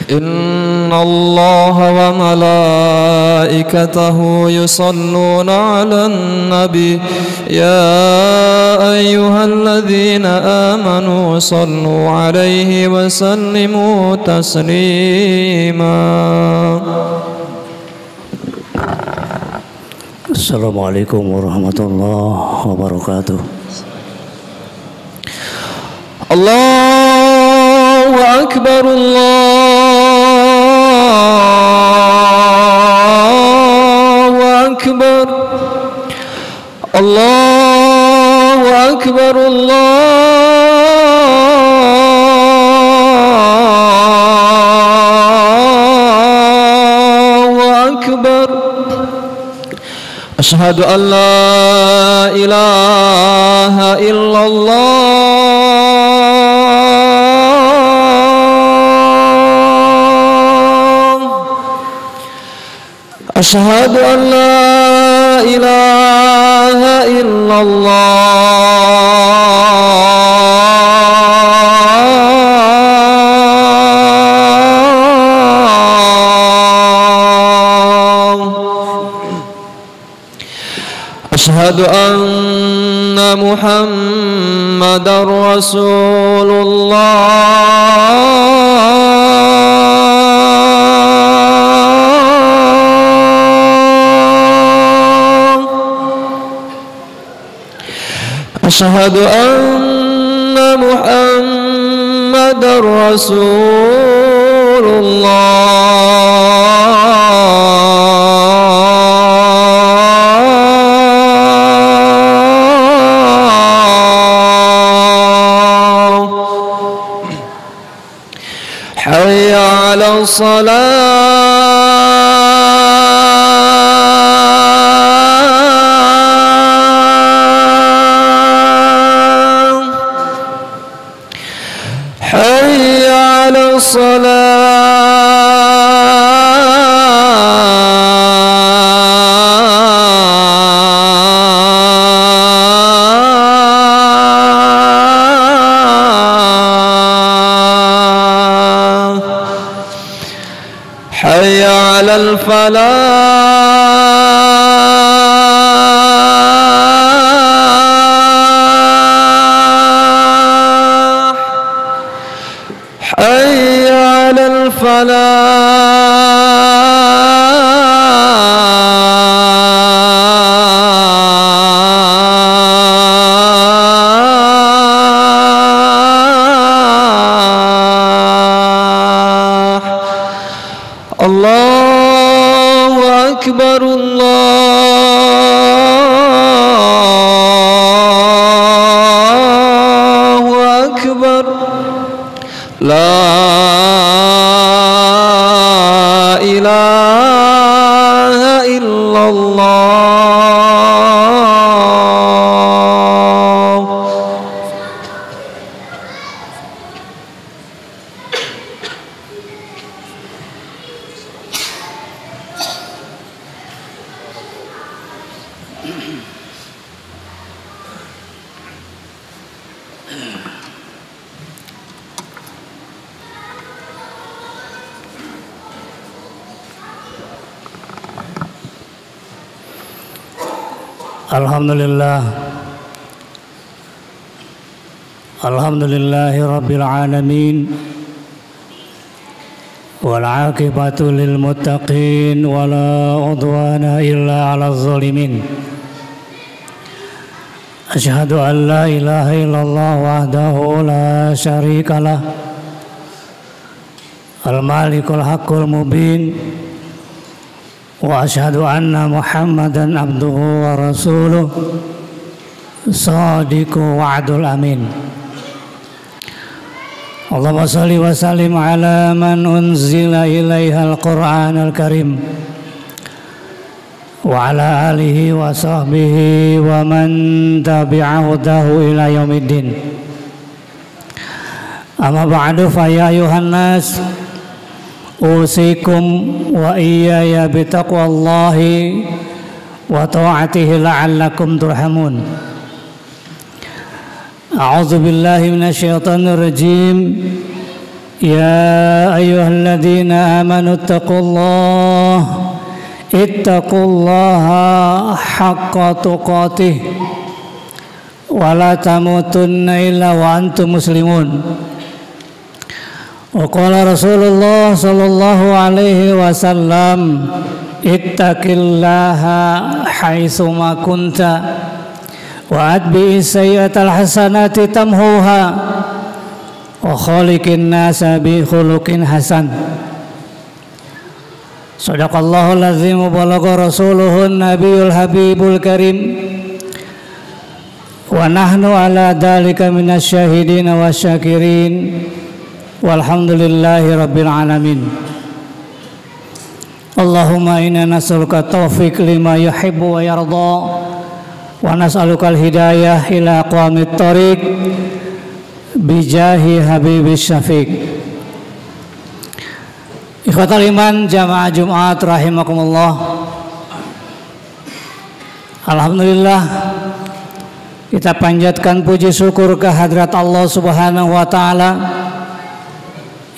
إن الله وملائكته يصلون على النبي يا أيها الذين آمنوا صلوا عليه وسلموا تسليما. السلام عليكم ورحمة الله وبركاته. الله أكبر الله أكبر الله أكبر الله أكبر. أشهد أن لا إله إلا الله. أشهد أن لا إله إلا الله. أشهد أن محمدا رسول الله. أشهد أن محمدا رسول الله. حي على الصلاة. حي على الصلاة. حي على الفلاح. حي على الفلاح. الله أكبر الله أكبر. لا إله إلا الله. Alhamdulillah. Alhamdulillahi rabbil alamin. Wal aqibatu lil muttaqin wala udwana illa 'alal zalimin. Asyhadu an la ilaha illallah wahdahu la syarikalah. Al-malikul haqqul mubin. Wa asyhadu anna Muhammadan abduhu wa rasuluh sadiqu wa'dul amin. Allahumma salli wa sallim ala man unzila ilaiha al-Qur'an al-Karim wa ala alihi wa sahbihi wa man tabi'ahu ila yaumiddin. Amma ba'du fa ya ayuhan nas usikum wa iyaya bitaqwallahi wa ta'atihi la'allakum turhamun. A'udzu billahi minasyaitonir rajim. يا أيها الذين آمنوا اتقوا الله حق تقاته ولا تموتن إلا وأنتم مسلمون. وقال رسول الله صلى الله عليه وسلم اتق الله حيثما كنت وأتبع السيئة الحسنات تمحوها وخالق الناس بخلق حسن. Sadaqallahul azim wa balagha rasuluhun nabiyul habibul karim wa nahnu ala dhalika minasyahidin wasyakirin walhamdulillahi rabbil alamin. Allahumma inna nas'aluka taufiq lima yuhibbu wa yarda wa nas'aluka al-hidayah ila aqwamit thariq bijahi habibis syafiq. Ikhwatal iman jamaah Jumat rahimakumullah. Alhamdulillah, kita panjatkan puji syukur kehadrat Allah Subhanahu wa taala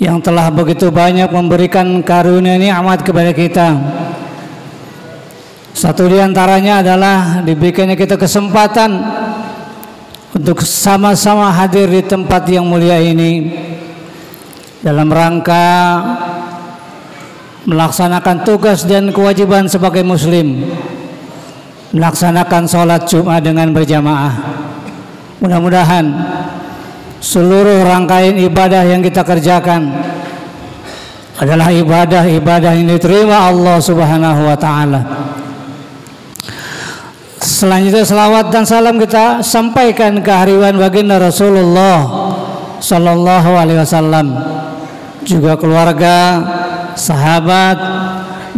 yang telah begitu banyak memberikan karunia nikmat kepada kita. Satu di antaranya adalah diberikannya kita kesempatan untuk sama-sama hadir di tempat yang mulia ini dalam rangka melaksanakan tugas dan kewajiban sebagai muslim, melaksanakan sholat Jumat dengan berjamaah. Mudah-mudahan seluruh rangkaian ibadah yang kita kerjakan adalah ibadah-ibadah yang diterima Allah Subhanahu wa taala. Selanjutnya salawat dan salam kita sampaikan ke hariwan baginda Rasulullah sallallahu alaihi wasallam, juga keluarga, sahabat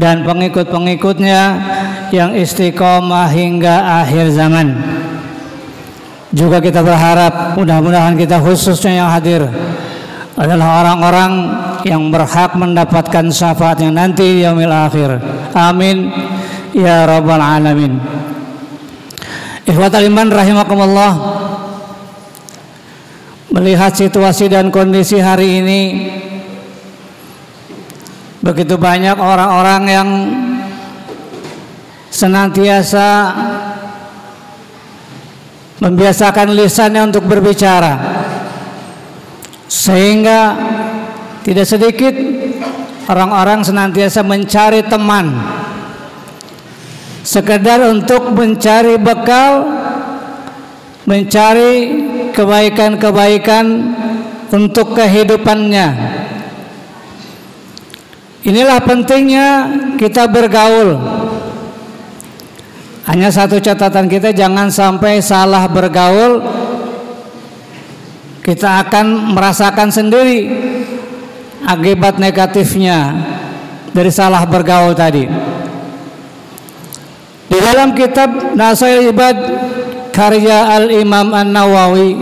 dan pengikut-pengikutnya yang istiqomah hingga akhir zaman. Juga kita berharap mudah-mudahan kita khususnya yang hadir adalah orang-orang yang berhak mendapatkan syafaatnya nanti di yaumil akhir. Amin ya rabbal alamin. Ikhwatal iman rahimakumullah, melihat situasi dan kondisi hari ini, begitu banyak orang-orang yang senantiasa membiasakan lisannya untuk berbicara, sehingga tidak sedikit orang-orang senantiasa mencari teman sekedar untuk mencari bekal, mencari kebaikan-kebaikan untuk kehidupannya. Inilah pentingnya kita bergaul. Hanya satu catatan kita, jangan sampai salah bergaul, kita akan merasakan sendiri akibat negatifnya dari salah bergaul tadi. Di dalam kitab Nasail Ibad karya Al-Imam An-Nawawi,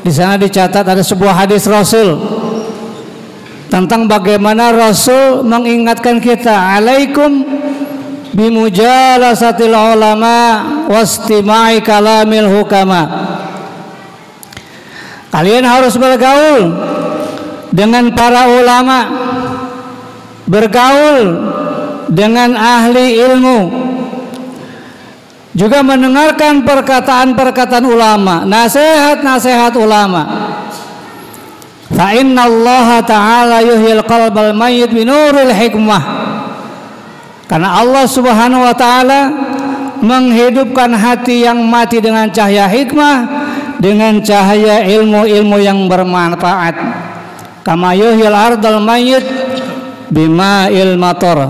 di sana dicatat ada sebuah hadis Rasul tentang bagaimana Rasul mengingatkan kita, alaikum bimujalasatil ulama wastima'i kalamil hukama. Kalian harus bergaul dengan para ulama, bergaul dengan ahli ilmu, juga mendengarkan perkataan-perkataan ulama, nasihat-nasihat ulama. Fa inna Allah ta'ala yuhyil qalbal mayyit binuril hikmah. Karena Allah Subhanahu wa taala menghidupkan hati yang mati dengan cahaya hikmah, dengan cahaya ilmu-ilmu yang bermanfaat. Kama yuhyil ardal mayyit bima'il matar.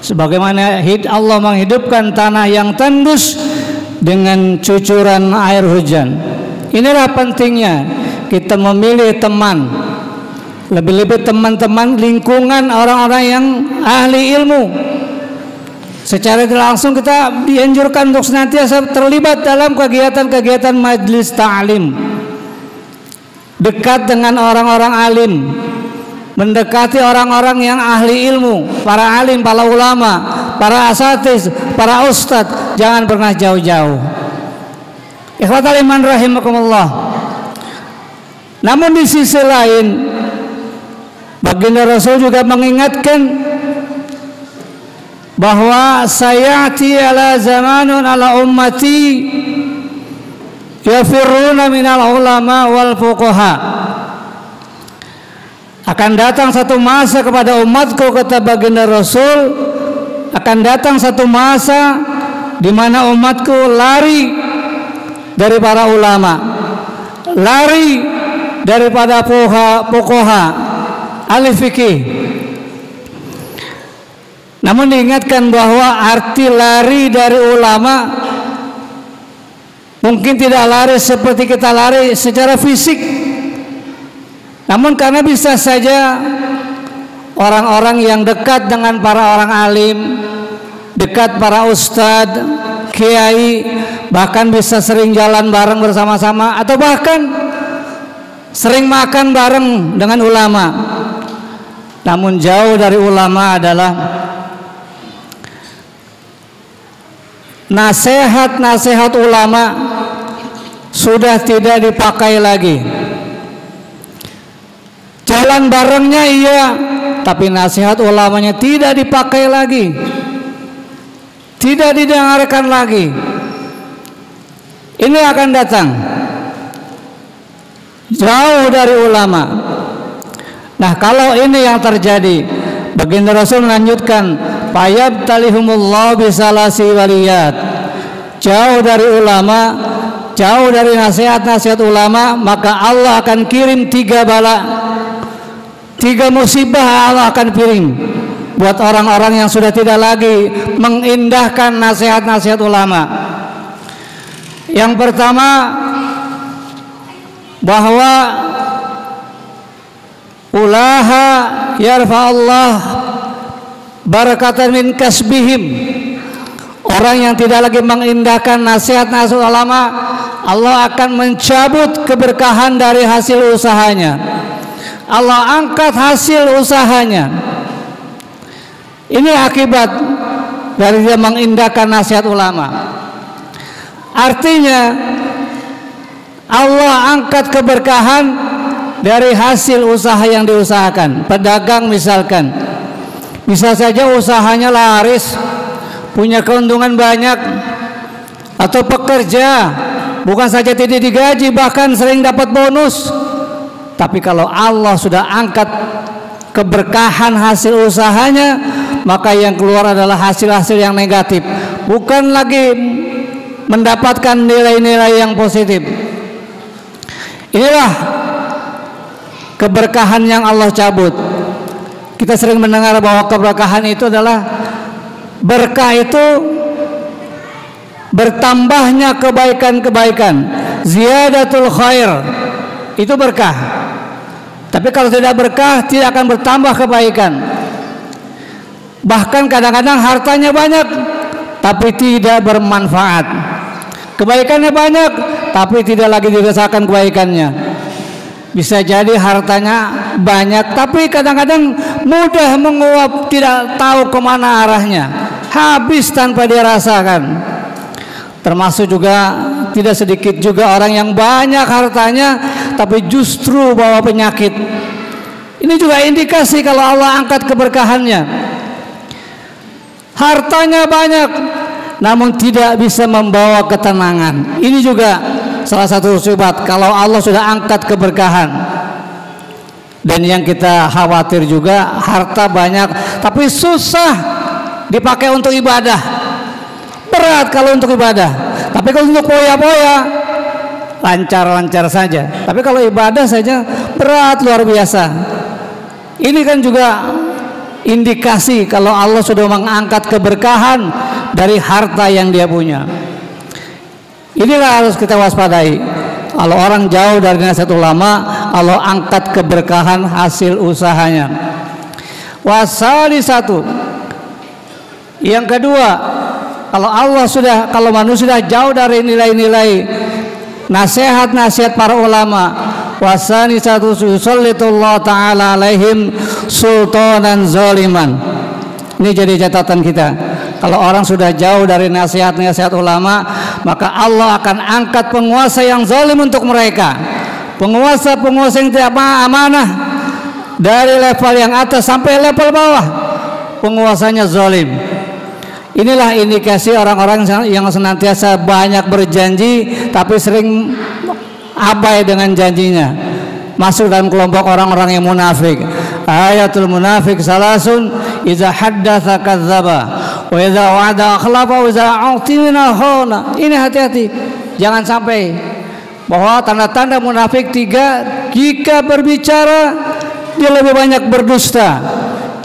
Sebagaimana Allah menghidupkan tanah yang tandus dengan cucuran air hujan. Inilah pentingnya kita memilih teman, lebih-lebih teman-teman lingkungan orang-orang yang ahli ilmu. Secara tidak langsung kita dianjurkan untuk senantiasa terlibat dalam kegiatan-kegiatan majelis ta'lim, dekat dengan orang-orang alim, mendekati orang-orang yang ahli ilmu, para alim, para ulama, para asatiz, para ustadz. Jangan pernah jauh-jauh. Ikhwatal iman rahimakumullah. Namun di sisi lain, Baginda Rasul juga mengingatkan bahwa sayati ala zamanun ala ummati yafirruna minal ulama wal fuqaha. Akan datang satu masa kepada umatku, kata baginda Rasul, akan datang satu masa di mana umatku lari dari para ulama, lari daripada fuqaha, ahli fikih. Namun diingatkan bahwa arti lari dari ulama mungkin tidak lari seperti kita lari secara fisik, namun karena bisa saja orang-orang yang dekat dengan para orang alim, dekat para ustadz, kiai, bahkan bisa sering jalan bareng bersama-sama, atau bahkan sering makan bareng dengan ulama. Namun jauh dari ulama adalah nasihat-nasihat ulama sudah tidak dipakai lagi. Jalan barengnya iya, tapi nasihat ulamanya tidak dipakai lagi, tidak didengarkan lagi. Ini akan datang jauh dari ulama. Nah, kalau ini yang terjadi, baginda Rasul melanjutkan, fayabtalihumullah bisalasi waliyat. Jauh dari ulama, jauh dari nasihat-nasihat ulama, maka Allah akan kirim 3 bala, 3 musibah Allah akan kirim buat orang-orang yang sudah tidak lagi mengindahkan nasihat-nasihat ulama. Yang pertama, bahwa ulaha yarfa'allah barakatan min kasbihim. Orang yang tidak lagi mengindahkan nasihat-nasihat ulama, Allah akan mencabut keberkahan dari hasil usahanya. Allah angkat hasil usahanya. Ini akibat dari dia mengindahkan nasihat ulama. Artinya Allah angkat keberkahan dari hasil usaha yang diusahakan. Pedagang misalkan, bisa saja usahanya laris, punya keuntungan banyak, atau pekerja bukan saja tidak digaji, bahkan sering dapat bonus. Tapi kalau Allah sudah angkat keberkahan hasil usahanya, maka yang keluar adalah hasil-hasil yang negatif, bukan lagi mendapatkan nilai-nilai yang positif. Inilah keberkahan yang Allah cabut. Kita sering mendengar bahwa keberkahan itu adalah, berkah itu bertambahnya kebaikan-kebaikan, ziyadatul khair, itu berkah. Tapi kalau tidak berkah, tidak akan bertambah kebaikan. Bahkan kadang-kadang hartanya banyak tapi tidak bermanfaat, kebaikannya banyak tapi tidak lagi dirasakan kebaikannya. Bisa jadi hartanya banyak tapi kadang-kadang mudah menguap, tidak tahu kemana arahnya, habis tanpa dirasakan. Termasuk juga tidak sedikit juga orang yang banyak hartanya tapi justru bawa penyakit. Ini juga indikasi kalau Allah angkat keberkahannya. Hartanya banyak namun tidak bisa membawa ketenangan. Ini juga salah satu sebab kalau Allah sudah angkat keberkahan. Dan yang kita khawatir juga, harta banyak tapi susah dipakai untuk ibadah. Berat kalau untuk ibadah. Tapi kalau untuk poya-poya lancar-lancar saja. Tapi kalau ibadah saja berat luar biasa. Ini kan juga indikasi kalau Allah sudah mengangkat keberkahan dari harta yang dia punya. Inilah harus kita waspadai. Kalau orang jauh dari nasihat ulama, Allah angkat keberkahan hasil usahanya. Wasali satu. Yang kedua, kalau manusia sudah jauh dari nilai-nilai nasihat-nasihat para ulama, wasani satu yusallitullah ta'ala alaihim sultanan zaliman. Ini jadi catatan kita. Kalau orang sudah jauh dari nasihat-nasihat ulama, maka Allah akan angkat penguasa yang zalim untuk mereka. Penguasa-penguasa yang tidak amanah, dari level yang atas sampai level bawah, penguasanya zalim. Inilah indikasi orang-orang yang senantiasa banyak berjanji tapi sering abai dengan janjinya, masuk dalam kelompok orang-orang yang munafik. Ayatul munafik salasun, idza haddatsa kadzdzaba wa idza wa'ada akhlafa wa idza u'tina khana. Ini hati-hati, jangan sampai bahwa tanda-tanda munafik 3, jika berbicara dia lebih banyak berdusta,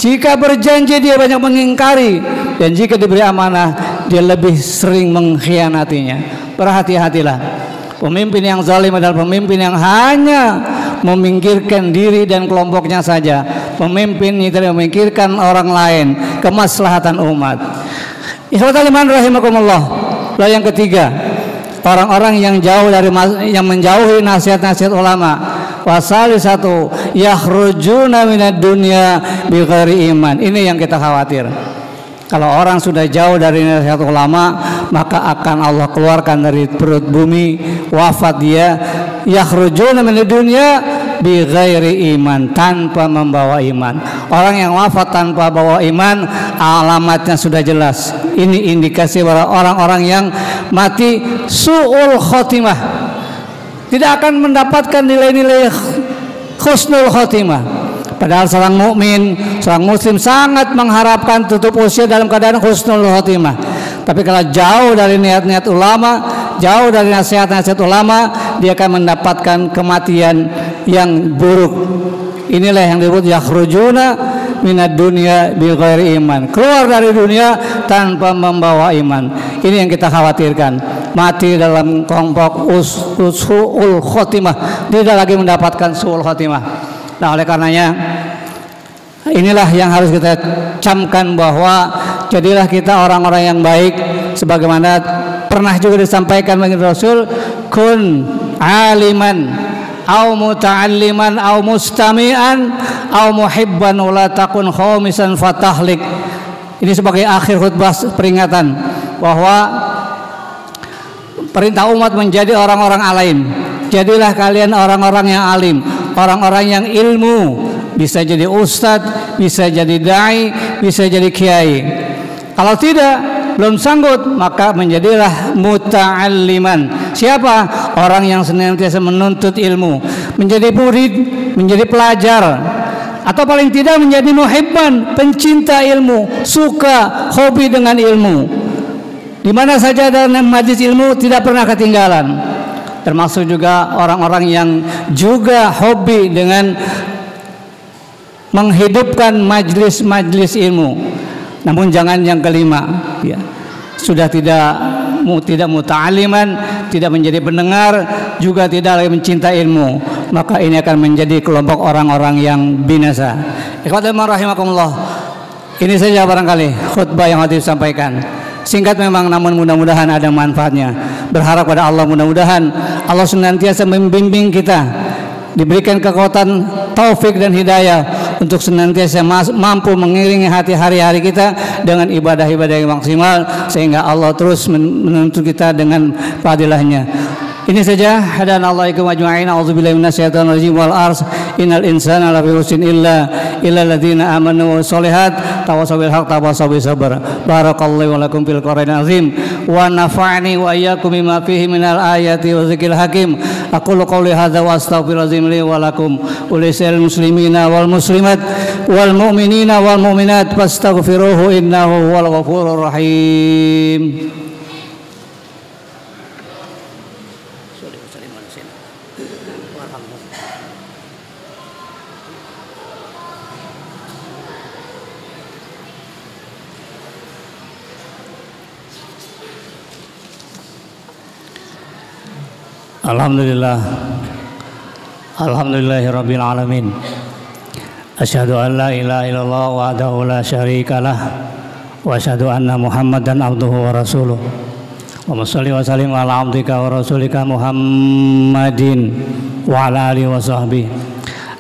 jika berjanji dia banyak mengingkari, dan jika diberi amanah dia lebih sering mengkhianatinya. Berhati-hatilah. Pemimpin yang zalim adalah pemimpin yang hanya memikirkan diri dan kelompoknya saja. Pemimpin yang tidak memikirkan orang lain, kemaslahatan umat. Ikhwatal iman rahimakumullah. Lalu yang ketiga, orang-orang yang menjauhi nasihat-nasihat ulama. Wasalisatu yakhrujuna minad dunya bighairi iman. Ini yang kita khawatir. Kalau orang sudah jauh dari nasihat ulama, maka akan Allah keluarkan dari perut bumi, wafat dia. Yakhrujuna minad dunya bighairi iman, tanpa membawa iman. Orang yang wafat tanpa bawa iman, alamatnya sudah jelas. Ini indikasi bahwa orang-orang yang mati su'ul khotimah, tidak akan mendapatkan nilai-nilai husnul khotimah. Padahal seorang mukmin, seorang muslim sangat mengharapkan tutup usia dalam keadaan husnul khotimah. Tapi kalau jauh dari niat-niat ulama, jauh dari nasihat-nasihat ulama, dia akan mendapatkan kematian yang buruk. Inilah yang disebut yakhrujuna minad dunya bighairi iman, keluar dari dunia tanpa membawa iman. Ini yang kita khawatirkan, mati dalam kelompok su'ul khotimah, tidak lagi mendapatkan su'ul khotimah. Nah, oleh karenanya inilah yang harus kita camkan, bahwa jadilah kita orang-orang yang baik, sebagaimana pernah juga disampaikan oleh Rasul, kun aliman au muta'alliman au mustami'an au muhibban wa la takun khamisan fatahlik. Ini sebagai akhir khutbah peringatan bahwa perintah umat menjadi orang-orang alim. Jadilah kalian orang-orang yang alim, orang-orang yang ilmu, bisa jadi ustadz, bisa jadi dai, bisa jadi kiai. Kalau tidak, belum sanggup, maka menjadilah muta'alliman. Siapa? Orang yang senantiasa menuntut ilmu, menjadi murid, menjadi pelajar, atau paling tidak menjadi muhibban, pencinta ilmu, suka, hobi dengan ilmu. Di mana saja ada majlis ilmu tidak pernah ketinggalan. Termasuk juga orang-orang yang juga hobi dengan menghidupkan majlis-majlis ilmu. Namun jangan yang kelima, ya. Sudah tidak muta'aliman, tidak menjadi pendengar, juga tidak lagi mencinta ilmu, maka ini akan menjadi kelompok orang-orang yang binasa. Ikhwatul rahimakumullah. Ini saja barangkali khutbah yang harus disampaikan. Singkat memang, namun mudah-mudahan ada manfaatnya. Berharap pada Allah, mudah-mudahan Allah senantiasa membimbing kita, diberikan kekuatan taufik dan hidayah untuk senantiasa mampu mengiringi hati hari-hari kita dengan ibadah-ibadah yang maksimal, sehingga Allah terus menuntut kita dengan fadilahnya. Ini saja. Hadanallahu ajma'in. A'udzubillahi minasyaitonir rajim wal ars. Innal insana lafi khusrin illa alladziina amanu wa sholihat tawassaw bil haqq tawassaw bis sabr. Barakallahu wa lakum fil Qur'anil azim wa nafa'ani wa iyyakum bima fihi minal ayati wa dzikril hakim. Aqulu qouli hadza wa astaghfirullahalazim li wa lakum wa lisal muslimina wal muslimat wal mu'minina wal mu'minat fastaghfiruhu innahu huwal ghafurur rahim. Alhamdulillahirabbil alamin. Asyhadu an la ilaha illallah wahdahu la syarikalah wa asyhadu anna Muhammadan abduhu wa rasuluh. Wa shalli wa sallim ala abdika wa rasulika Muhammadin wa ala alihi wa sahbihi.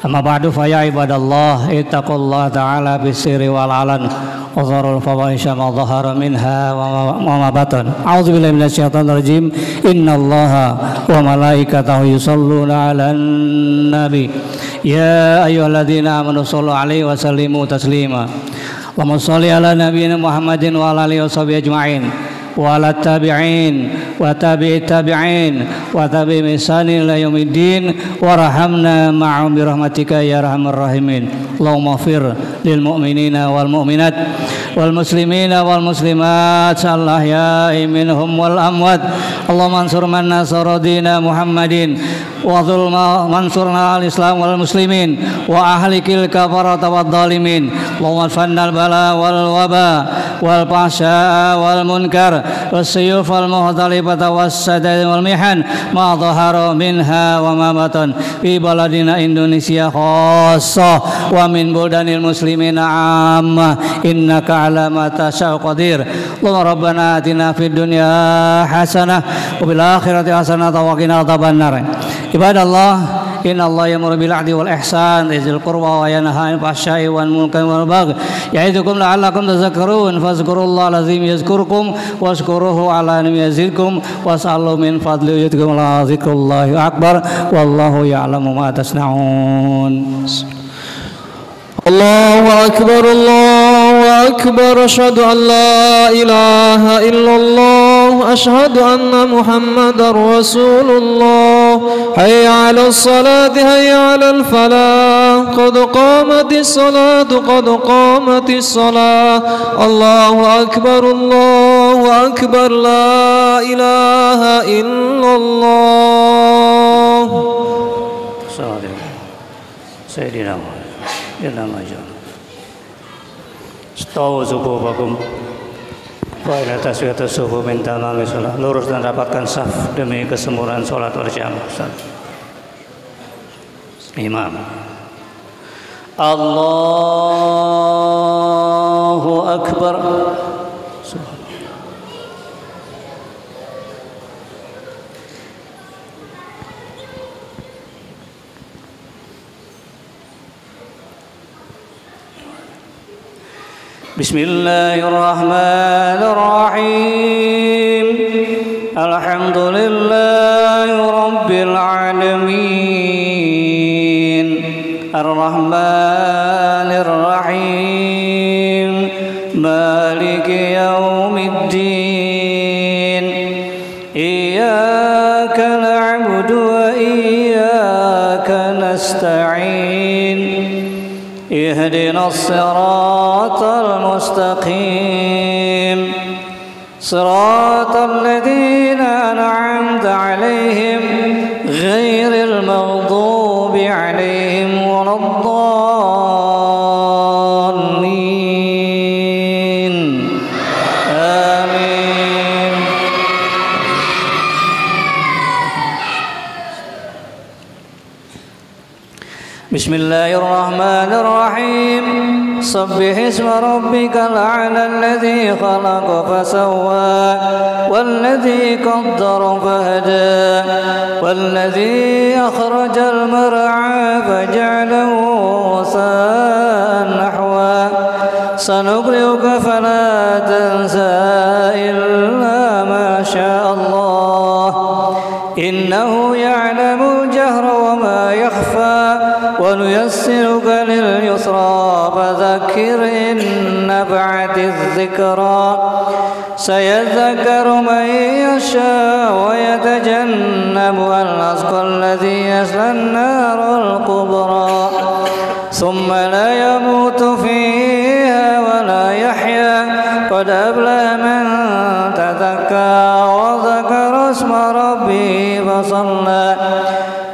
Amma ba'du, fa ya ibadallah ittaqullaha ta'ala bis-sirri wal 'alan wa dharul fawahisha ma dhahara minha wa ma batan. A'udzubillahi minasyaitonir rajim. Innallaha wa malaikatahu yusholluna 'alan nabi يا أيها الذين آمنوا صلوا عليه وسلموا تسليما اللهم صل على نبينا محمد وعلى آله وصحبه أجمعين وعلى التابعين وتابع التابعين وتابع بإحسان إلى يوم الدين وارحمنا معهم برحمتك يا أرحم الراحمين اللهم اغفر للمؤمنين والمؤمنات والمسلمين والمسلمات الأحياء منهم والأموات اللهم انصر من نصر دين محمد وظلم منصرنا على الإسلام والمسلمين وأهلك الكفرة والظالمين اللهم ادفعنا البلاء والوباء والفحشاء والمنكر والسيوف المختلفة والسداد والمحن ما ظهر منها وما بطن في بلدنا إندونيسيا خاصة ومن بلدان المسلمين عامة إنك على ما تشاء قدير اللهم ربنا آتنا في الدنيا حسنة وفي الآخرة حسنة وقنا عذاب النار عباد الله إن الله يأمر بالعدل والإحسان وذي القربى وينهى عن الفحشاء والمنكر والبغي يعظكم لعلكم تذكرون فاذكروا الله العظيم يذكركم واشكروه على نعمه يزدكم واسألوا من فضله يؤتكم ذكر الله أكبر والله يعلم ما تصنعون. الله أكبر الله أكبر أشهد أن لا إله إلا الله أشهد أن محمدا رسول الله حي على الصلاة حي على الفلاح قد قامت الصلاة قد قامت الصلاة الله أكبر لا إله إلا الله. Sayyidina Stawu subuhakum wa ila taswiyatu subuh min tamami sholat. Lurus dan rapatkan saf demi kesempurnaan sholat berjamaah. Imam. Allahu Akbar. Bismillahirrahmanirrahim. Alhamdulillahi rabbil alamin. Ar-Rahmanir Rahim. Maliki yaumiddin. Iyyaka na'budu wa iyyaka nasta'in. اهدنا الصراط المستقيم صراط الذين أنعمت عليهم غير المغضوب عليهم ولا الضالين آمين. بسم الله الرحمن الرحيم. سبح اسم ربك الأعلى الذي خلق فسوى والذي قدر فهدى والذي أخرج المرعى فجعله غثاء نحوا سنقرئك فلا تنسى إلا ما شاء الله إنه يعلم الجهر وما يخفى ونيسرك لليسرى فذكر إن نفعت الذكرى سيذكر من يشاء ويتجنبها الأشقى الذي يصلى النار الكبرى ثم لا يموت فيها ولا يحيا قد أفلح من تزكى وذكر اسم ربه فصلى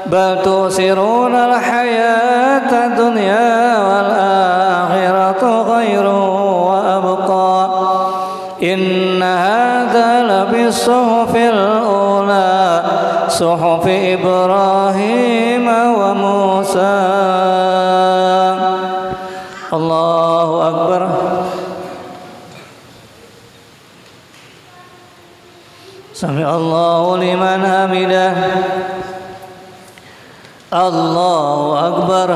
بل تؤثرون الحياة الدنيا والآخرة خير وأبقى إن هذا لفي الصحف الأولى صحف إبراهيم وموسى. الله أكبر. سمع الله لمن حمده. الله أكبر.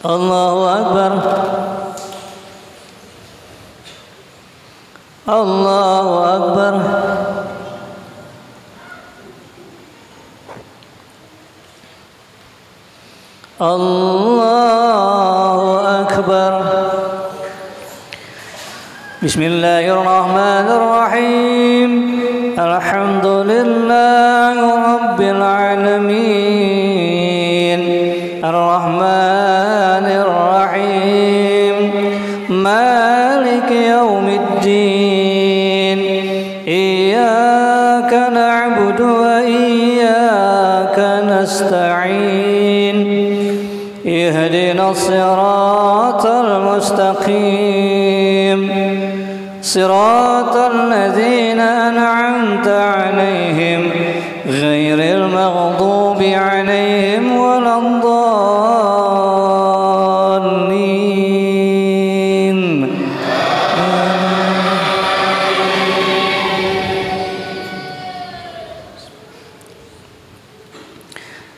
الله أكبر. الله أكبر. Allahu Akbar. Bismillahirrahmanirrahim. Alhamdulillahi Rabbil Alamin. Ar-Rahmanir Rahim. Maliki Yawmiddin. Iyyaka na'budu wa iyyaka nasta'in. Ihdinas siratal mustaqim. صراط الذين أنعمت عليهم غير المغضوب عليهم ولا الضالين.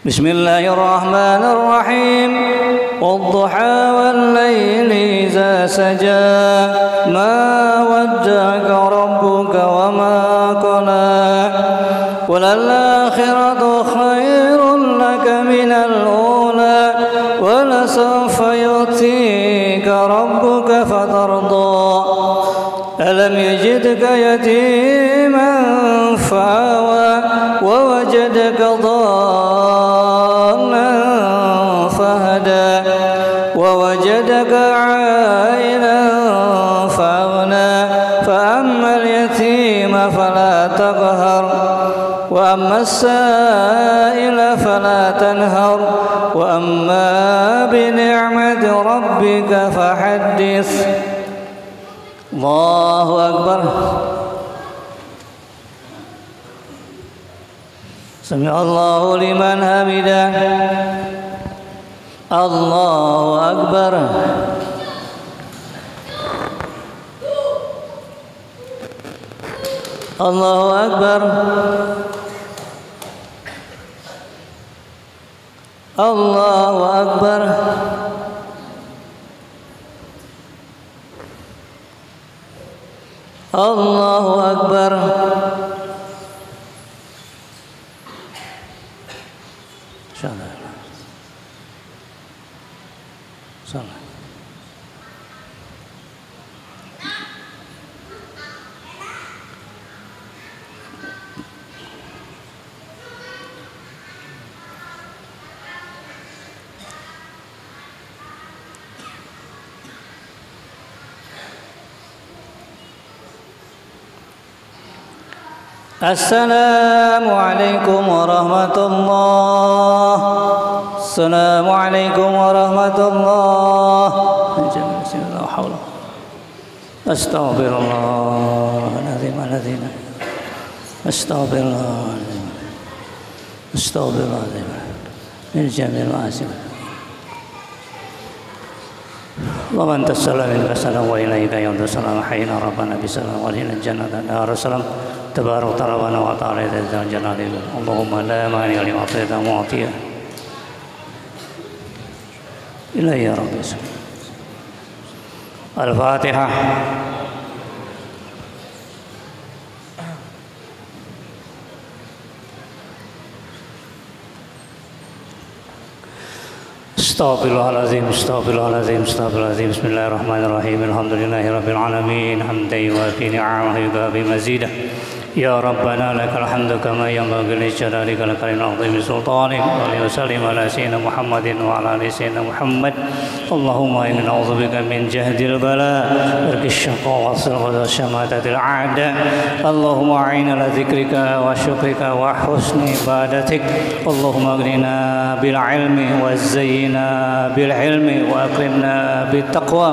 بسم الله الرحمن الرحيم. والضحى والليل إذا سجى ما ودعك ربك وما قلى وللآخرة خير لك من الأولى ولسوف يؤتيك ربك فترضى ألم يجدك يتيما فآوى ووجدك ضالا فهدى ووجدك عائلا فأغنى فأما اليتيم فلا تقهر وأما السائل فلا تنهر وأما بنعمة ربك فحدث. الله أكبر. سمع الله لمن حمده. الله أكبر. الله أكبر. الله أكبر. الله أكبر. Assalamualaikum warahmatullahi. Assalamualaikum warahmatullahi. Astaghfirullahaladzim. Astaghfirullahaladzim. Astaghfirullahaladzim. Min jamil ma'asim. Wa anta salam minka salam wa ilaika yaudu salam hayyina rabbana bisalam wa lina jannata darussalam. تبارك ربنا وتعالى ذا الجلال اللهم لا مانع لما أعطيت معطيه إلهي يا رب. الفاتحة. Astaghfirullahaladzim. Astaghfirullahaladzim. Astaghfirullahaladzim. Bismillahirrahmanirrahim. Alhamdulillahi Rabbil Alamin. Hamdan yuwafi ni'amahu yukafi mazidah. يا ربنا لك الحمد كما ينبغي لجلالك الكريم العظيم سلطانك وسلم على سيدنا محمد وعلى ال سيدنا محمد. اللهم إنا نعوذ بك من جهد البلاء ترك الشقاء والسلطة وشماتة الأعداء. اللهم أعنا على ذكرك وشكرك وحسن عبادتك. اللهم أغننا بالعلم وزينا بالعلم وأكرمنا بالتقوى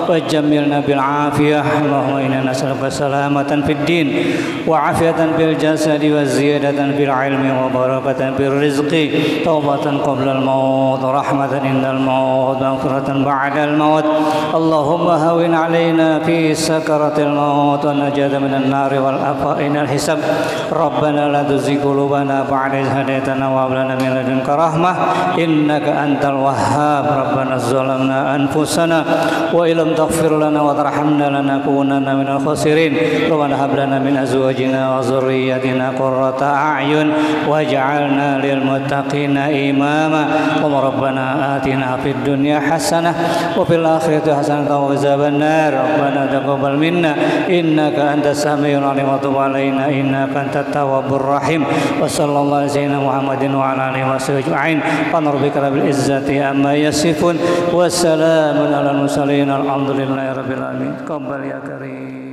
وجملنا بالعافية. اللهم إنا نسألك سلامة في الدين وعافية في الجسد وزيادة في العلم وبركة في الرزق. توبة قبل الموت رحمة عند الموت مغفرة بعد الموت. اللهم هون علينا في سكرة الموت والنجاة من النار والعفاء من الحساب. ربنا لا تزغ قلوبنا بعد إذ هديتنا وهب لنا من لدنك رحمة إنك أنت الوهاب. ربنا ظلمنا أنفسنا وإن لم تغفر لنا وترحمنا لنكونن من الخاسرين. ربنا هب لنا من أزواجنا وذريتنا قرة أعين واجعلنا للمتقين إماما اللهم ربنا آتنا في الدنيا حسنة وفي الآخرة حسنة وقنا عذاب النار ربنا تقبل منا إنك أنت السميع العليم وتب علينا إنك أنت التواب الرحيم وصلى الله على سيدنا محمد وعلى آله وصحبه أجمعين سبحان ربك رب العزة عما يصفون والسلام على المرسلين الحمد لله رب العالمين. قبل يا كريم.